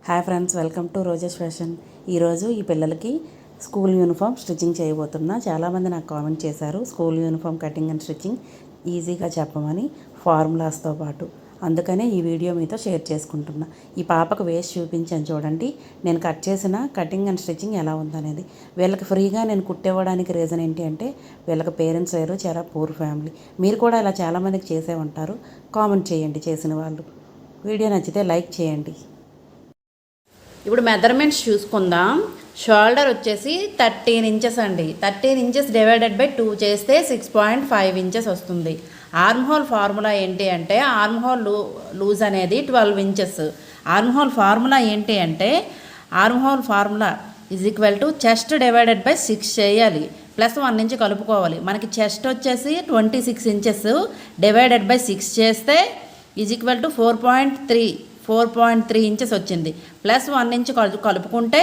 Hi friends, welcome to roses fashion. ఈరోజు ఈ పిల్లలకి స్కూల్ యూనిఫామ్ స్టిచ్చింగ్ చేయబోతున్నా. చాలామంది నాకు కామెంట్ చేశారు school uniform cutting and stitching ఈజీగా చెప్పమని, ఫార్ములాస్తో పాటు. అందుకనే ఈ వీడియో మీతో షేర్ చేసుకుంటున్నా. ఈ పాపకు వేస్ట్ చూపించాను చూడండి. నేను కట్ చేసిన కటింగ్ అండ్ స్టిచ్చింగ్ ఎలా ఉందనేది. వీళ్ళకి ఫ్రీగా నేను కుట్టివ్వడానికి రీజన్ ఏంటి అంటే, వీళ్ళకి పేరెంట్స్ లేరు, చాలా పూర్ ఫ్యామిలీ. మీరు కూడా ఇలా చాలామందికి చేసే ఉంటారు. కామెంట్ చేయండి చేసిన వాళ్ళు. వీడియో నచ్చితే లైక్ చేయండి. ఇప్పుడు మెజర్మెంట్స్ చూసుకుందాం. షోల్డర్ వచ్చేసి 13 ఇంచెస్ అండి. 13 ఇంచెస్ డివైడెడ్ బై 2 చేస్తే 6.5 ఇంచెస్ వస్తుంది. ఆర్మ్ హోల్ ఫార్ములా ఏంటి అంటే, ఆర్మ్ హోల్ లూజ్ అనేది 12 ఇంచెస్. ఆర్మ్ హోల్ ఫార్ములా ఏంటి అంటే, arm whole formula is to chest divided by 6 చేయాలి, ప్లస్ 1 ఇంచ్ కలుపుకోవాలి. మనకి చెస్ట్ వచ్చేసి 26 ఇంచెస్ డివైడెడ్ బై 6 చేస్తే టు 4.3 ఇంచెస్ వచ్చింది. ప్లస్ 1 ఇంచ్ కలుపుకుంటే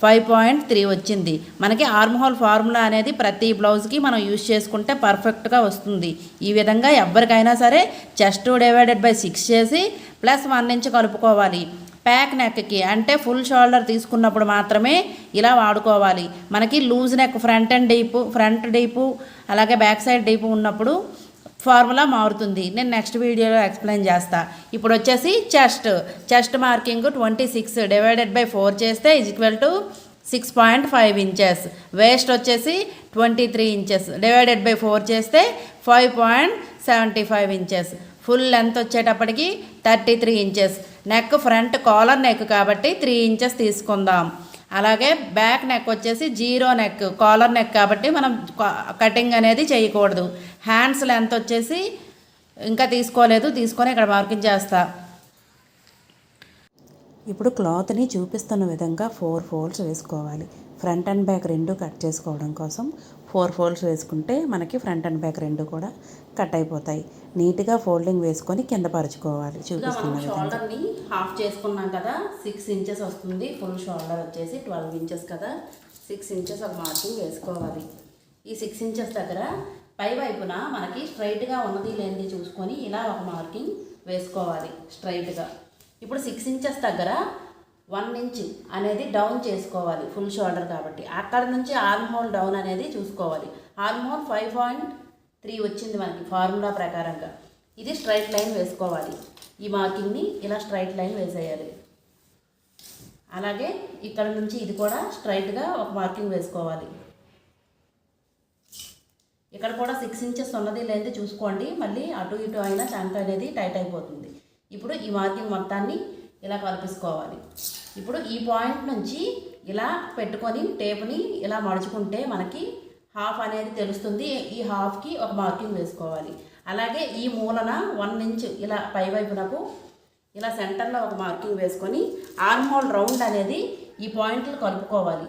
5.3 వచ్చింది. మనకి ఆర్మ్ హోల్ ఫార్ములా అనేది ప్రతి బ్లౌజ్కి మనం యూజ్ చేసుకుంటే పర్ఫెక్ట్గా వస్తుంది. ఈ విధంగా ఎవరికైనా సరే చెస్ట్ డివైడెడ్ బై 6 చేసి ప్లస్ 1 ఇంచ్ కలుపుకోవాలి. ప్యాక్ నెక్కి అంటే ఫుల్ షోల్డర్ తీసుకున్నప్పుడు మాత్రమే ఇలా వాడుకోవాలి. మనకి లూజ్ నెక్ ఫ్రంట్ డీపు అలాగే బ్యాక్ సైడ్ డీపు ఉన్నప్పుడు ఫార్ములా మారుతుంది. నేను నెక్స్ట్ వీడియోలో ఎక్స్ప్లెయిన్ చేస్తా. ఇప్పుడు వచ్చేసి చెస్ట్ మార్కింగ్ 26 డివైడెడ్ బై 4 చేస్తే టు 6.5 ఇంచెస్. వేస్ట్ వచ్చేసి 23 ఇంచెస్ డివైడెడ్ బై 4 చేస్తే 5.75 ఇంచెస్. ఫుల్ లెంత్ వచ్చేటప్పటికి 33 inches. Neck front collar neck కాబట్టి 3 ఇంచెస్ తీసుకుందాం. అలాగే బ్యాక్ నెక్ వచ్చేసి 0 నెక్, కాలర్ నెక్ కాబట్టి మనం కటింగ్ అనేది చేయకూడదు. హ్యాండ్స్ లెంత్ వచ్చేసి ఇంకా తీసుకొని ఇక్కడ మార్కింగ్ చేస్తా. ఇప్పుడు క్లాత్ని చూపిస్తున్న విధంగా 4 ఫోల్డ్స్ వేసుకోవాలి. ఫ్రంట్ అండ్ బ్యాక్ రెండు కట్ చేసుకోవడం కోసం 4 ఫోల్డ్స్ వేసుకుంటే మనకి ఫ్రంట్ అండ్ బ్యాక్ రెండు కూడా కట్ అయిపోతాయి. నీట్గా ఫోల్డింగ్ వేసుకొని కింద పరుచుకోవాలి. చూపిస్తున్న విధంగా షోల్డర్ని హాఫ్ చేసుకున్నాం కదా, 6 ఇంచెస్ వస్తుంది. ఫుల్ షోల్డర్ వచ్చేసి 12 ఇంచెస్ కదా, 6 ఇంచెస్ ఒక మార్కింగ్ వేసుకోవాలి. ఈ 6 ఇంచెస్ దగ్గర పై వైపున మనకి స్ట్రైట్గా ఉన్నది లేనిది చూసుకొని ఇలా ఒక మార్కింగ్ వేసుకోవాలి స్ట్రైట్గా. ఇప్పుడు 6 ఇంచెస్ దగ్గర 1 ఇంచ్ అనేది డౌన్ చేసుకోవాలి, ఫుల్ షోల్డర్ కాబట్టి. అక్కడ నుంచి ఆర్మ్ హోల్ డౌన్ అనేది చూసుకోవాలి. ఆర్మ్ హోల్ 5.3 వచ్చింది మనకి ఫార్ములా ప్రకారంగా. ఇది స్ట్రైట్ లైన్ వేసుకోవాలి. ఈ మార్కింగ్ని ఇలా స్ట్రైట్ లైన్ వేసేయాలి. అలాగే ఇక్కడ నుంచి ఇది కూడా స్ట్రైట్గా ఒక మార్కింగ్ వేసుకోవాలి. ఇక్కడ కూడా 6 ఇంచెస్ ఉన్నది లేనిది చూసుకోండి. మళ్ళీ అటు ఇటు అయినా చంక అనేది టైట్ అయిపోతుంది. ఇప్పుడు ఈ మార్కింగ్ మొత్తాన్ని ఇలా కలిపేసుకోవాలి. ఇప్పుడు ఈ పాయింట్ నుంచి ఇలా పెట్టుకొని టేప్ని ఇలా మడుచుకుంటే మనకి హాఫ్ అనేది తెలుస్తుంది. ఈ హాఫ్కి ఒక మార్కింగ్ వేసుకోవాలి. అలాగే ఈ మూలన 1 ఇంచ్ ఇలా పై వైపునకు ఇలా సెంటర్లో ఒక మార్కింగ్ వేసుకొని ఆర్మ్ హోల్ రౌండ్ అనేది ఈ పాయింట్లు కలుపుకోవాలి.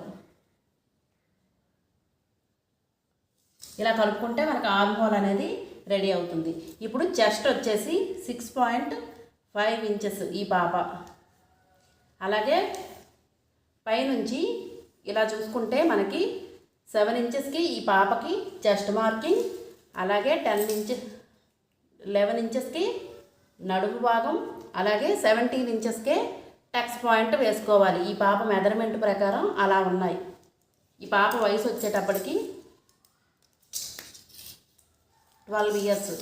ఇలా కలుపుకుంటే మనకు ఆర్మ్ హోల్ అనేది రెడీ అవుతుంది. ఇప్పుడు చెస్ట్ వచ్చేసి 6.5 ఇంచెస్ ఈ పాప. అలాగే పైనుంచి ఇలా చూసుకుంటే మనకి 7 ఇంచెస్కి ఈ పాపకి చెస్ట్ మార్కింగ్, అలాగే 11 ఇంచెస్కి నడుము భాగం, అలాగే 17 ఇంచెస్కే టక్స్ పాయింట్ వేసుకోవాలి. ఈ పాప మెజర్మెంట్ ప్రకారం అలా ఉన్నాయి. ఈ పాప వయసు వచ్చేటప్పటికి 12 ఇయర్స్.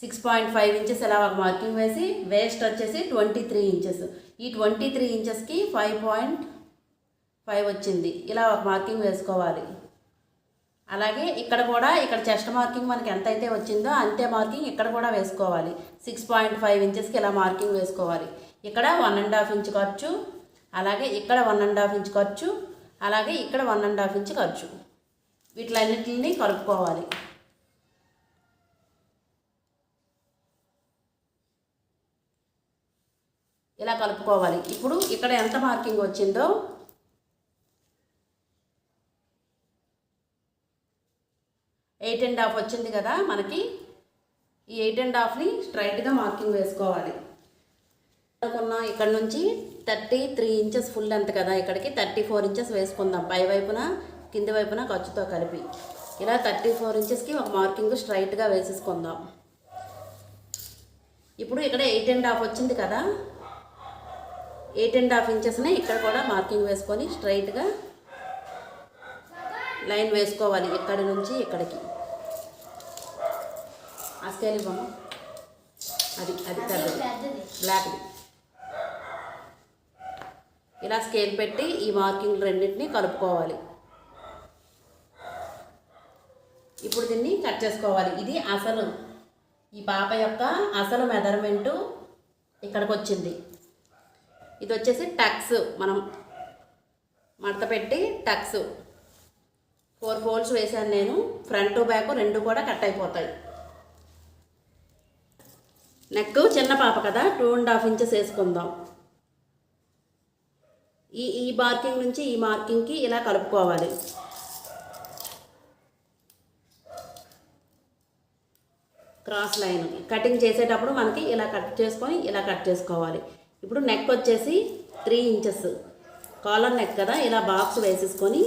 6.5 ఇంచెస్ ఇలా ఒక మార్కింగ్ వేసి వేస్ట్ వచ్చేసి 23 ఇంచెస్. ఈ 23 ఇంచెస్కి 5.5 వచ్చింది. ఇలా ఒక మార్కింగ్ వేసుకోవాలి. అలాగే ఇక్కడ చెస్ట్ మార్కింగ్ మనకి ఎంత అయితే వచ్చిందో అంతే మార్కింగ్ ఇక్కడ కూడా వేసుకోవాలి. 6.5 ఇంచెస్కి ఇలా మార్కింగ్ వేసుకోవాలి. ఇక్కడ 1.5 ఇంచ్ ఖర్చు, అలాగే ఇక్కడ 1.5 ఇంచ్ ఖర్చు, అలాగే ఇక్కడ 1.5 ఇంచ్ ఖర్చు. వీటిలన్నిటిని కలుపుకోవాలి. ఇలా కలుపుకోవాలి. ఇప్పుడు ఇక్కడ ఎంత మార్కింగ్ వచ్చిందో 8.5 వచ్చింది కదా మనకి. ఈ 8.5ని స్ట్రైట్గా మార్కింగ్ వేసుకోవాలి. ఇక్కడ నుంచి 33 ఇంచెస్ ఫుల్ లెంత్ కదా, ఇక్కడికి 34 ఇంచెస్ వేసుకుందాం. పై వైపున కింది వైపున ఖర్చుతో కలిపి ఇలా 34 ఇంచెస్కి ఒక మార్కింగ్ స్ట్రైట్గా వేసేసుకుందాం. ఇప్పుడు ఇక్కడ 8.5 వచ్చింది కదా, 8.5 ఇంచెస్ని ఇక్కడ కూడా మార్కింగ్ వేసుకొని స్ట్రైట్గా లైన్ వేసుకోవాలి ఇక్కడి నుంచి ఇక్కడికి. ఆ స్కేల్ ఇవ్వము, అది పెద్దది బ్లాక్ది. ఇలా స్కేల్ పెట్టి ఈ మార్కింగ్ రెండింటిని కలుపుకోవాలి. ఇప్పుడు దీన్ని కట్ చేసుకోవాలి. ఇది అసలు ఈ పాప యొక్క అసలు మెజర్మెంటు ఇక్కడికి వచ్చింది. ఇది వచ్చేసి టక్స్, మనం మడత పెట్టి టక్స్ 4 ఫోల్డ్స్ వేసాను నేను. ఫ్రంట్ బ్యాక్ రెండు కూడా కట్ అయిపోతాయి. నెక్ చిన్న పాప కదా, 2.5 ఇంచెస్ వేసుకుందాం. ఈ మార్కింగ్ నుంచి ఈ మార్కింగ్కి ఇలా కలుపుకోవాలి. క్రాస్ లైన్ కటింగ్ చేసేటప్పుడు మనకి ఇలా కట్ చేసుకొని ఇలా కట్ చేసుకోవాలి. ఇప్పుడు నెక్ వచ్చేసి 3 ఇంచెస్ కాలర్ నెక్ కదా, ఇలా బాక్స్ వేసేసుకొని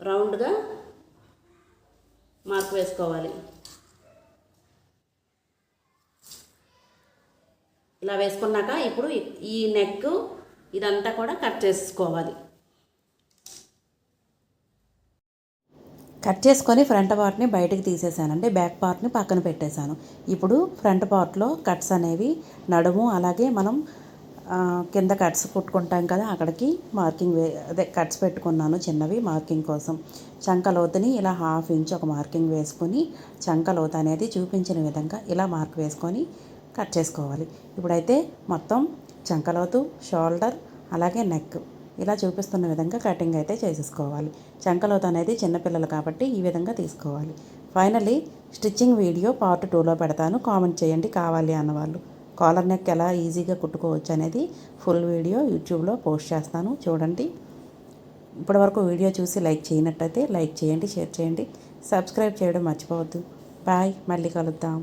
రౌండ్గా మార్క్ వేసుకోవాలి. ఇలా వేసుకున్నాక ఇప్పుడు ఈ నెక్ ఇదంతా కూడా కట్ చేసుకోవాలి. కట్ చేసుకొని ఫ్రంట్ పార్ట్ని బయటకు తీసేసానండి, బ్యాక్ పార్ట్ని పక్కన పెట్టేశాను. ఇప్పుడు ఫ్రంట్ పార్ట్లో కట్స్ అనేవి నడుము అలాగే మనం కింద కట్స్ కుట్టుకుంటాం కదా, అక్కడికి మార్కింగ్ కట్స్ పెట్టుకున్నాను చిన్నవి మార్కింగ్ కోసం. చంకలోతుని ఇలా 1/2 ఇంచ్ ఒక మార్కింగ్ వేసుకొని చంకలోతు అనేది చూపించిన విధంగా ఇలా మార్క్ వేసుకొని కట్ చేసుకోవాలి. ఇప్పుడైతే మొత్తం చంకలోతు, షోల్డర్ అలాగే నెక్ ఇలా చూపిస్తున్న విధంగా కటింగ్ అయితే చేసేసుకోవాలి. చంకలోతు అనేది చిన్నపిల్లలు కాబట్టి ఈ విధంగా తీసుకోవాలి. ఫైనల్లీ స్టిచ్చింగ్ వీడియో పార్ట్ 2లో పెడతాను, కామెంట్ చేయండి కావాలి అన్నవాళ్ళు. కాలర్ నెక్ ఎలా ఈజీగా కుట్టుకోవచ్చు అనేది ఫుల్ వీడియో యూట్యూబ్లో పోస్ట్ చేస్తాను, చూడండి. ఇప్పటివరకు వీడియో చూసి లైక్ చేయనట్టయితే లైక్ చేయండి, షేర్ చేయండి, సబ్స్క్రైబ్ చేయడం మర్చిపోవద్దు. బాయ్, మళ్ళీ కలుద్దాం.